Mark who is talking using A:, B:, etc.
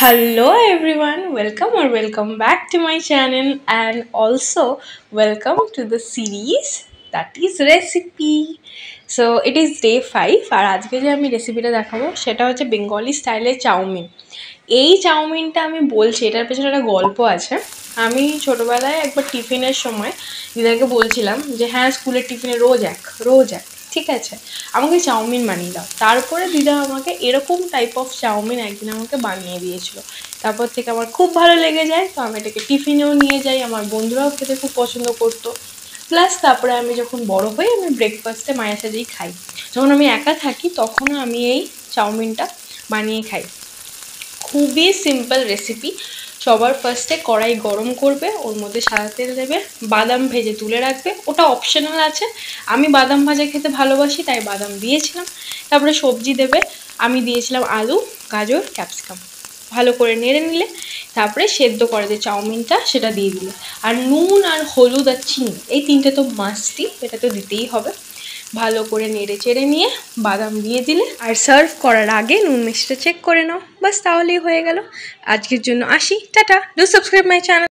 A: Hello everyone, welcome back to my channel and also welcome to the series that is recipe. So it is day 5 আর আজকে যে আমি রেসিপিটা দেখাবো সেটা হচ্ছে বেঙ্গলি স্টাইলের চাউমিন। এই চাউমিনটা আমি বলছি এটার পেছনে একটা গল্প আছে। আমি ছোটবেলায় একবার টিফিনের সময় দিদাকে বলছিলাম যে হ্যাঁ স্কুলের টিফিনে রোজ এক ঠিক আছে আমাকে চাউমিন বানিয়ে দাও। তারপরে দিদা আমাকে এরকম টাইপ অফ চাউমিন একদিন আমাকে বানিয়ে দিয়েছিল। তারপর থেকে আমার খুব ভালো লেগে যায়, তো আমি এটাকে টিফিনেও নিয়ে যাই, আমার বন্ধুরাও খেতে খুব পছন্দ করতো। প্লাস তারপরে আমি যখন বড় হই আমি ব্রেকফাস্টে মায়ের সাথেই খাই। যখন আমি একা থাকি তখনও আমি এই চাউমিনটা বানিয়ে খাই। খুবই সিম্পল রেসিপি। সবার ফার্স্টে কড়াই গরম করবে, ওর মধ্যে সাদা তেল দেবে, বাদাম ভেজে তুলে রাখবে, ওটা অপশনাল আছে। আমি বাদাম ভাজা খেতে ভালোবাসি তাই বাদাম দিয়েছিলাম। তারপরে সবজি দেবে, আমি দিয়েছিলাম আলু, গাজর, ক্যাপসিকাম। ভালো করে নেড়ে নিলে তারপরে সেদ্ধ করা যে চাউমিনটা সেটা দিয়ে দিলে, আর নুন আর হলুদ আর চিনি এই তিনটে তো মাস্টই, এটা তো দিতেই হবে। ভালো করে নেড়ে চেড়ে নিয়ে বাদাম দিয়ে দিলে আর সার্ভ করার আগে নুন মিষ্টিটা চেক করে নাও, বাস তাহলেই হয়ে গেল। আজকের জন্য আসি, tata. Do subscribe my channel.